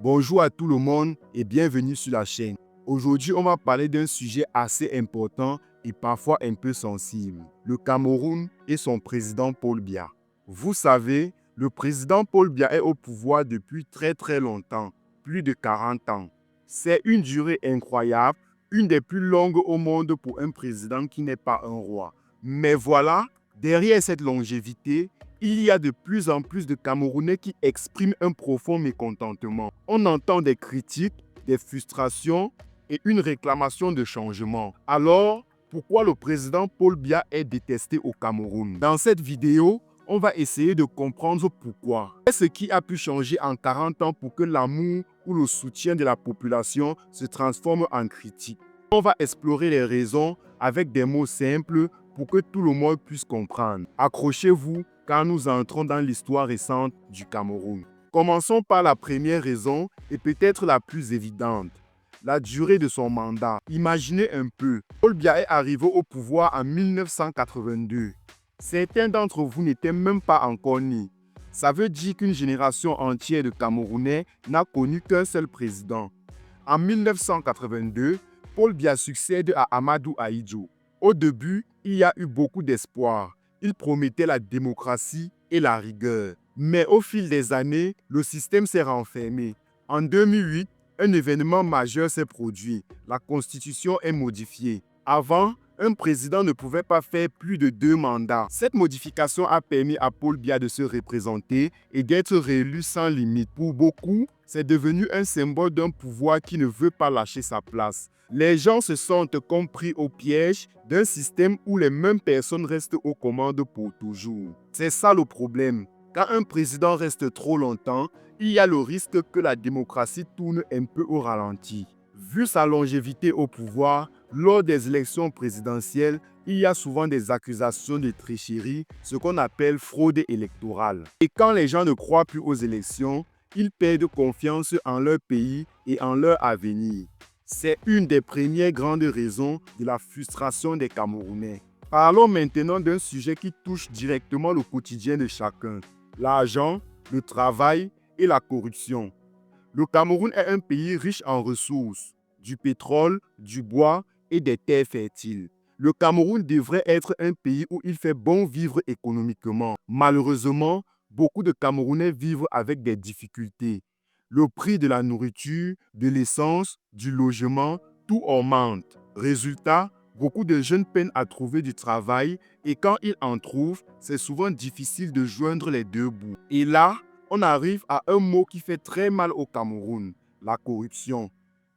Bonjour à tout le monde et bienvenue sur la chaîne. Aujourd'hui, on va parler d'un sujet assez important et parfois un peu sensible. Le Cameroun et son président Paul Biya. Vous savez, le président Paul Biya est au pouvoir depuis très longtemps, plus de 40 ans. C'est une durée incroyable, une des plus longues au monde pour un président qui n'est pas un roi. Mais voilà, derrière cette longévité, il y a de plus en plus de Camerounais qui expriment un profond mécontentement. On entend des critiques, des frustrations et une réclamation de changement. Alors, pourquoi le président Paul Biya est détesté au Cameroun? Dans cette vidéo, on va essayer de comprendre pourquoi. Qu'est-ce qui a pu changer en 40 ans pour que l'amour ou le soutien de la population se transforme en critique? On va explorer les raisons avec des mots simples pour que tout le monde puisse comprendre. Accrochez-vous car nous entrons dans l'histoire récente du Cameroun. Commençons par la première raison et peut-être la plus évidente. La durée de son mandat. Imaginez un peu, Paul Biya est arrivé au pouvoir en 1982. Certains d'entre vous n'étaient même pas encore nés. Ça veut dire qu'une génération entière de Camerounais n'a connu qu'un seul président. En 1982, Paul Biya succède à Amadou Ahidjo. Au début, il y a eu beaucoup d'espoir. Il promettait la démocratie et la rigueur. Mais au fil des années, le système s'est renfermé. En 2008, un événement majeur s'est produit. La constitution est modifiée. Avant, un président ne pouvait pas faire plus de 2 mandats. Cette modification a permis à Paul Biya de se représenter et d'être réélu sans limite. Pour beaucoup, c'est devenu un symbole d'un pouvoir qui ne veut pas lâcher sa place. Les gens se sentent compris au piège d'un système où les mêmes personnes restent aux commandes pour toujours. C'est ça le problème. Quand un président reste trop longtemps, il y a le risque que la démocratie tourne un peu au ralenti. Vu sa longévité au pouvoir, lors des élections présidentielles, il y a souvent des accusations de tricherie, ce qu'on appelle fraude électorale. Et quand les gens ne croient plus aux élections, ils perdent confiance en leur pays et en leur avenir. C'est une des premières grandes raisons de la frustration des Camerounais. Parlons maintenant d'un sujet qui touche directement le quotidien de chacun. L'argent, le travail et la corruption. Le Cameroun est un pays riche en ressources, du pétrole, du bois et des terres fertiles. Le Cameroun devrait être un pays où il fait bon vivre économiquement. Malheureusement, beaucoup de Camerounais vivent avec des difficultés. Le prix de la nourriture, de l'essence, du logement, tout augmente. Résultat, beaucoup de jeunes peinent à trouver du travail et quand ils en trouvent, c'est souvent difficile de joindre les deux bouts. Et là, on arrive à un mot qui fait très mal au Cameroun, la corruption.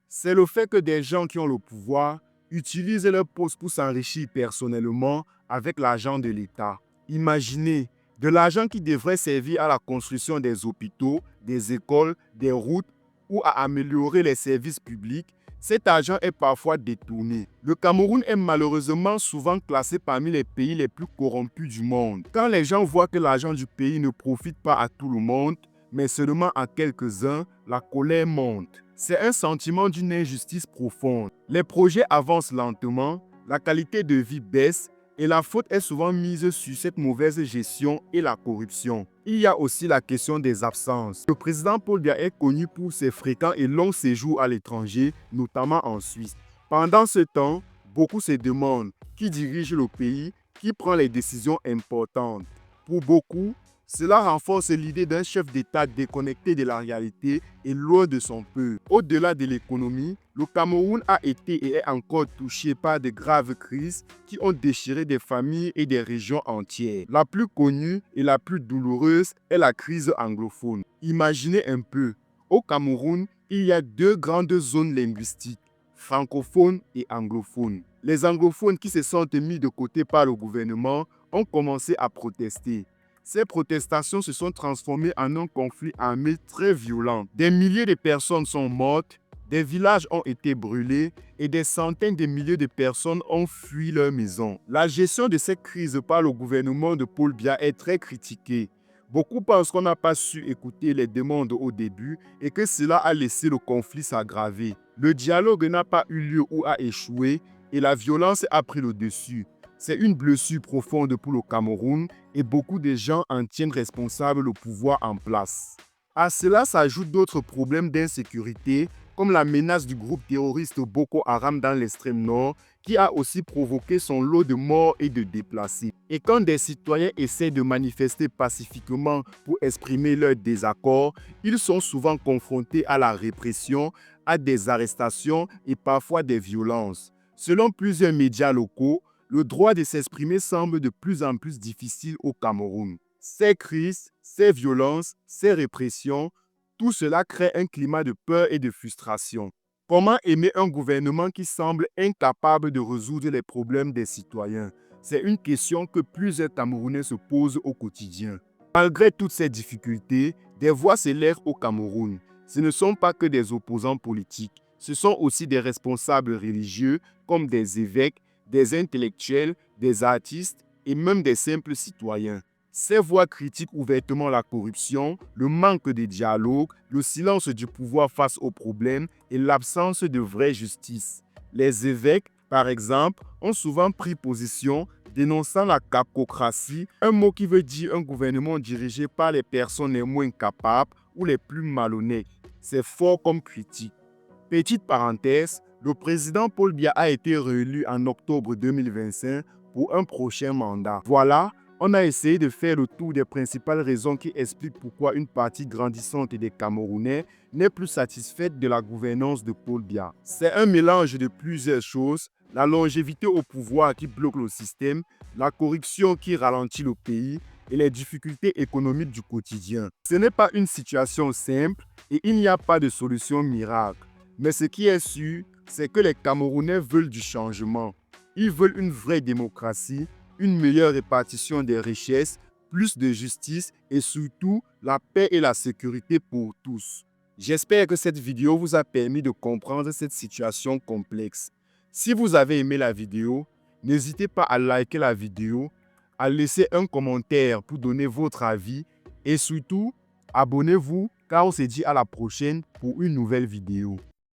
C'est le fait que des gens qui ont le pouvoir utilisent leur poste pour s'enrichir personnellement avec l'argent de l'État. Imaginez, de l'argent qui devrait servir à la construction des hôpitaux, des écoles, des routes ou à améliorer les services publics, cet argent est parfois détourné. Le Cameroun est malheureusement souvent classé parmi les pays les plus corrompus du monde. Quand les gens voient que l'argent du pays ne profite pas à tout le monde, mais seulement à quelques-uns, la colère monte. C'est un sentiment d'une injustice profonde. Les projets avancent lentement, la qualité de vie baisse et la faute est souvent mise sur cette mauvaise gestion et la corruption. Il y a aussi la question des absences. Le président Paul Biya est connu pour ses fréquents et longs séjours à l'étranger, notamment en Suisse. Pendant ce temps, beaucoup se demandent qui dirige le pays, qui prend les décisions importantes. Pour beaucoup, cela renforce l'idée d'un chef d'État déconnecté de la réalité et loin de son peuple. Au-delà de l'économie, le Cameroun a été et est encore touché par de graves crises qui ont déchiré des familles et des régions entières. La plus connue et la plus douloureuse est la crise anglophone. Imaginez un peu, au Cameroun, il y a 2 grandes zones linguistiques, francophones et anglophones. Les anglophones qui se sont mis de côté par le gouvernement ont commencé à protester. Ces protestations se sont transformées en un conflit armé très violent. Des milliers de personnes sont mortes, des villages ont été brûlés et des centaines de milliers de personnes ont fui leur maison. La gestion de cette crise par le gouvernement de Paul Biya est très critiquée. Beaucoup pensent qu'on n'a pas su écouter les demandes au début et que cela a laissé le conflit s'aggraver. Le dialogue n'a pas eu lieu ou a échoué et la violence a pris le dessus. C'est une blessure profonde pour le Cameroun et beaucoup de gens en tiennent responsable le pouvoir en place. À cela s'ajoutent d'autres problèmes d'insécurité, comme la menace du groupe terroriste Boko Haram dans l'extrême nord, qui a aussi provoqué son lot de morts et de déplacés. Et quand des citoyens essaient de manifester pacifiquement pour exprimer leur désaccord, ils sont souvent confrontés à la répression, à des arrestations et parfois des violences. Selon plusieurs médias locaux, le droit de s'exprimer semble de plus en plus difficile au Cameroun. Ces crises, ces violences, ces répressions, tout cela crée un climat de peur et de frustration. Comment aimer un gouvernement qui semble incapable de résoudre les problèmes des citoyens? C'est une question que plusieurs Camerounais se posent au quotidien. Malgré toutes ces difficultés, des voix s'élèvent au Cameroun. Ce ne sont pas que des opposants politiques, ce sont aussi des responsables religieux comme des évêques, des intellectuels, des artistes et même des simples citoyens. Ces voix critiquent ouvertement la corruption, le manque de dialogue, le silence du pouvoir face aux problèmes et l'absence de vraie justice. Les évêques, par exemple, ont souvent pris position dénonçant la capocratie, un mot qui veut dire un gouvernement dirigé par les personnes les moins capables ou les plus malhonnêtes. C'est fort comme critique. Petite parenthèse, le président Paul Biya a été réélu en octobre 2025 pour un prochain mandat. Voilà, on a essayé de faire le tour des principales raisons qui expliquent pourquoi une partie grandissante des Camerounais n'est plus satisfaite de la gouvernance de Paul Biya. C'est un mélange de plusieurs choses, la longévité au pouvoir qui bloque le système, la corruption qui ralentit le pays et les difficultés économiques du quotidien. Ce n'est pas une situation simple et il n'y a pas de solution miracle. Mais ce qui est sûr, c'est que les Camerounais veulent du changement. Ils veulent une vraie démocratie, une meilleure répartition des richesses, plus de justice et surtout la paix et la sécurité pour tous. J'espère que cette vidéo vous a permis de comprendre cette situation complexe. Si vous avez aimé la vidéo, n'hésitez pas à liker la vidéo, à laisser un commentaire pour donner votre avis et surtout, abonnez-vous car on se dit à la prochaine pour une nouvelle vidéo.